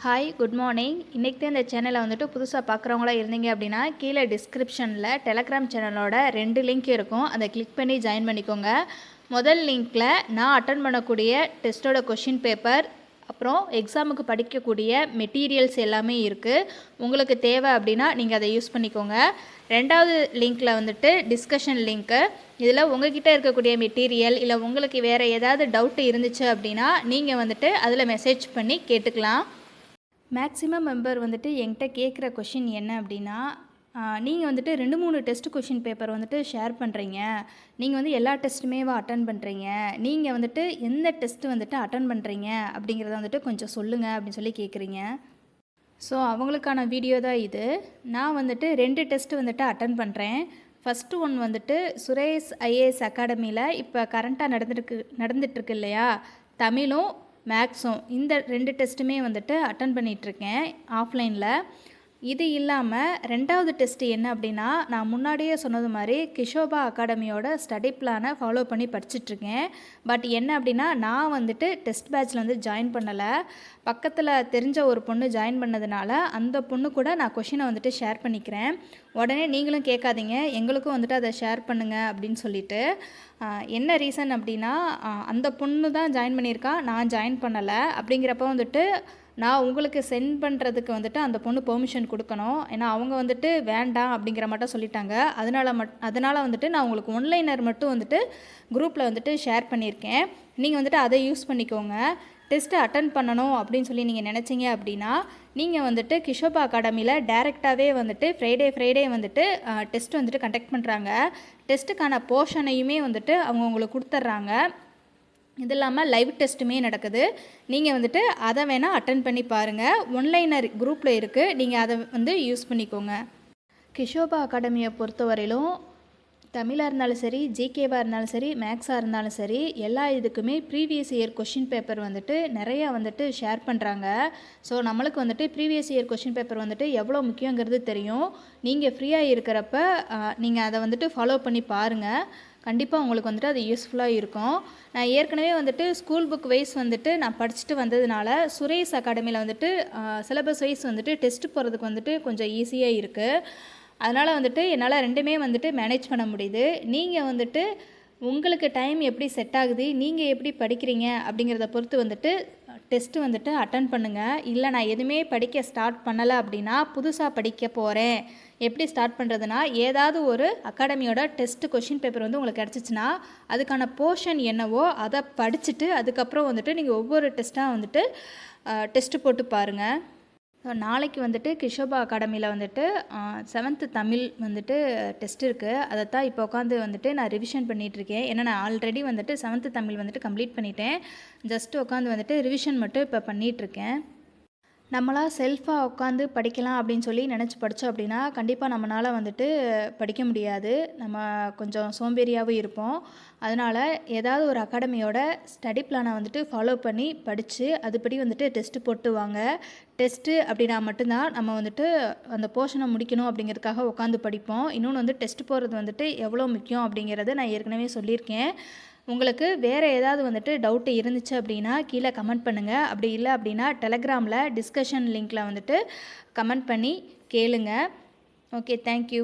Hi good morning. இன்றைக்கி தான் இந்த சேனலை வந்துட்டு புதுசாக பார்க்குறவங்களா இருந்தீங்க அப்படின்னா கீழே டிஸ்கிரிப்ஷனில் டெலகிராம் சேனலோட 2 லிங்க் இருக்கும். அதை கிளிக் பண்ணி ஜாயின் பண்ணிக்கோங்க. முதல் லிங்க்கில் நான் அட்டன் பண்ணக்கூடிய டெஸ்ட்டோட கொஷின் பேப்பர், அப்புறம் எக்ஸாமுக்கு படிக்கக்கூடிய மெட்டீரியல்ஸ் எல்லாமே இருக்குது. உங்களுக்கு தேவை அப்படின்னா நீங்கள் அதை யூஸ் பண்ணிக்கோங்க. ரெண்டாவது லிங்க்கில் வந்துட்டு டிஸ்கஷன் லிங்க்கு. இதில் உங்கள்கிட்ட இருக்கக்கூடிய மெட்டீரியல் இல்லை உங்களுக்கு வேறு ஏதாவது டவுட்டு இருந்துச்சு அப்படின்னா நீங்கள் வந்துட்டு அதில் மெசேஜ் பண்ணி கேட்டுக்கலாம். மேக்ஸிமம் மெம்பர் வந்துட்டு என்கிட்ட கேட்குற கொஷின் என்ன அப்படின்னா, நீங்கள் வந்துட்டு 2-3 டெஸ்ட் கொஷின் பேப்பர் வந்துட்டு ஷேர் பண்ணுறீங்க, நீங்கள் வந்து எல்லா டெஸ்ட்டுமேவா அட்டன் பண்ணுறீங்க, நீங்கள் வந்துட்டு எந்த டெஸ்ட்டு வந்துட்டு அட்டன் பண்ணுறீங்க அப்படிங்கிறத வந்துட்டு கொஞ்சம் சொல்லுங்கள் அப்படின்னு சொல்லி கேட்குறீங்க. ஸோ அவங்களுக்கான வீடியோ தான் இது. நான் வந்துட்டு 2 டெஸ்ட்டு வந்துட்டு அட்டன் பண்ணுறேன். ஃபஸ்ட்டு ஒன் வந்துட்டு சுரேஷ் ஐஏஎஸ் அகாடமியில் இப்போ கரண்ட்டாக நடந்துட்டுருக்கு இல்லையா, தமிழும் மேக்ஸும் இந்த 2 டெஸ்ட்டுமே வந்துட்டு அட்டன் பண்ணிகிட்ருக்கேன் ஆஃப்லைனில். இது இல்லாமல் ரெண்டாவது டெஸ்ட்டு என்ன அப்படின்னா, நான் முன்னாடியே சொன்னது மாதிரி கிஷோபா அகாடமியோட ஸ்டடி பிளானை ஃபாலோ பண்ணி படிச்சுட்ருக்கேன். பட் என்ன அப்படின்னா, நான் வந்துட்டு டெஸ்ட் பேட்சில் வந்து ஜாயின் பண்ணலை. பக்கத்தில் தெரிஞ்ச ஒரு பொண்ணு ஜாயின் பண்ணதுனால அந்த பொண்ணு கூட நான் கொஷினை வந்துட்டு ஷேர் பண்ணிக்கிறேன். உடனே நீங்களும் கேட்காதீங்க, எங்களுக்கும் வந்துட்டு அதை ஷேர் பண்ணுங்கள் அப்படின்னு சொல்லிட்டு. என்ன ரீசன் அப்படின்னா, அந்த பொண்ணு தான் ஜாயின் பண்ணியிருக்கா, நான் ஜாயின் பண்ணலை. அப்படிங்கிறப்ப வந்துட்டு நான் உங்களுக்கு சென்ட் பண்ணுறதுக்கு வந்துட்டு அந்த பொண்ணு பெர்மிஷன் கொடுக்கணும். ஏன்னா அவங்க வந்துட்டு வேண்டாம் அப்படிங்கிற மட்டும் சொல்லிட்டாங்க. அதனால் வந்துட்டு நான் உங்களுக்கு ஒன்லைனர் மட்டும் வந்துட்டு குரூப்பில் வந்துட்டு ஷேர் பண்ணியிருக்கேன். நீங்கள் வந்துட்டு அதை யூஸ் பண்ணிக்கோங்க. டெஸ்ட்டு அட்டன் பண்ணணும் அப்படின்னு சொல்லி நீங்கள் நினச்சிங்க அப்படின்னா நீங்கள் வந்துட்டு கிஷோபா அகாடமியில் டைரெக்டாகவே வந்துட்டு ஃப்ரைடே வந்துட்டு டெஸ்ட் வந்துட்டு கண்டக்ட் பண்ணுறாங்க. டெஸ்ட்டுக்கான போர்ஷனையுமே வந்துட்டு அவங்க உங்களுக்கு கொடுத்துட்றாங்க. இது இல்லாமல் லைவ் டெஸ்ட்டுமே நடக்குது. நீங்கள் வந்துட்டு அதை வேணால் அட்டன் பண்ணி பாருங்கள். ஒன்லைனர் குரூப்பில் இருக்குது, நீங்கள் அதை வந்து யூஸ் பண்ணிக்கோங்க. கிஷோபா அகாடமியை பொறுத்தவரையிலும் தமிழாக இருந்தாலும் சரி, ஜிகேவாக இருந்தாலும் சரி, மேக்ஸாக இருந்தாலும் சரி, எல்லா இதுக்குமே ப்ரீவியஸ் இயர் கொஷின் பேப்பர் வந்துட்டு நிறையா வந்துட்டு ஷேர் பண்ணுறாங்க. ஸோ நம்மளுக்கு வந்துட்டு ப்ரீவியஸ் இயர் கொஷின் பேப்பர் வந்துட்டு எவ்வளோ முக்கியங்கிறது தெரியும். நீங்கள் ஃப்ரீயாக இருக்கிறப்ப நீங்கள் அதை வந்துட்டு ஃபாலோ பண்ணி பாருங்கள். கண்டிப்பாக உங்களுக்கு வந்துட்டு அது யூஸ்ஃபுல்லாக இருக்கும். நான் ஏற்கனவே வந்துட்டு ஸ்கூல் புக் வைஸ் வந்துட்டு நான் படிச்சுட்டு வந்ததுனால சுரேஷ் அகாடமியில் வந்துட்டு சிலபஸ் வைஸ் வந்துட்டு டெஸ்ட்டு போகிறதுக்கு வந்துட்டு கொஞ்சம் ஈஸியாக இருக்குது. அதனால் வந்துட்டு என்னால் 2மே வந்துட்டு மேனேஜ் பண்ண முடியுது. நீங்கள் வந்துட்டு உங்களுக்கு டைம் எப்படி செட் ஆகுது, நீங்கள் எப்படி படிக்கிறீங்க அப்படிங்கிறத பொறுத்து வந்துட்டு டெஸ்ட்டு வந்துட்டு அட்டன் பண்ணுங்கள். இல்லை நான் எதுவுமே படிக்க ஸ்டார்ட் பண்ணலை அப்படின்னா, புதுசாக படிக்க போகிறேன், எப்படி ஸ்டார்ட் பண்ணுறதுனா, ஏதாவது ஒரு அகாடமியோட டெஸ்ட்டு கொஷின் பேப்பர் வந்து உங்களுக்கு கிடச்சிச்சின்னா அதுக்கான போர்ஷன் என்னவோ அதை படிச்சுட்டு அதுக்கப்புறம் வந்துட்டு நீங்கள் ஒவ்வொரு டெஸ்ட்டாக வந்துட்டு டெஸ்ட்டு போட்டு பாருங்கள். நாளைக்கு வந்துட்டு கிஷோபா அகாடமியில் வந்துட்டு 7th தமிழ் வந்துட்டு டெஸ்ட் இருக்குது. அதை தான் இப்போ உட்காந்து வந்துட்டு நான் ரிவிஷன் பண்ணிகிட்ருக்கேன். ஏன்னா நான் ஆல்ரெடி வந்துட்டு 7th தமிழ் வந்துட்டு கம்ப்ளீட் பண்ணிட்டேன். ஜஸ்ட்டு உட்காந்து வந்துட்டு ரிவிஷன் மட்டும் இப்போ பண்ணிகிட்ருக்கேன். நம்மளாக செல்ஃபாக உட்காந்து படிக்கலாம் அப்படின்னு சொல்லி நினச்சி படித்தோம் அப்படின்னா கண்டிப்பாக நம்மளால் வந்துட்டு படிக்க முடியாது. நம்ம கொஞ்சம் சோம்பேறியாகவும் இருப்போம். அதனால் ஏதாவது ஒரு அகாடமியோட ஸ்டடி பிளானை வந்துட்டு ஃபாலோ பண்ணி படித்து அதுபடி வந்துட்டு டெஸ்ட்டு போட்டு வாங்க. டெஸ்ட்டு அப்படின்னா மட்டும்தான் நம்ம வந்துட்டு அந்த போர்ஷனை முடிக்கணும் அப்படிங்கிறதுக்காக உட்காந்து படிப்போம். இன்னொன்று வந்து டெஸ்ட் போகிறது வந்துட்டு எவ்வளோ முக்கியம் அப்படிங்கிறத நான் ஏற்கனவே சொல்லியிருக்கேன். உங்களுக்கு வேறு ஏதாவது வந்துட்டு டவுட்டு இருந்துச்சு அப்படின்னா கீழே கமெண்ட் பண்ணுங்கள். அப்படி இல்லை அப்படின்னா டெலகிராமில் டிஸ்கஷன் லிங்க்கில் வந்துட்டு கமெண்ட் பண்ணி கேளுங்க. Okay, thank you.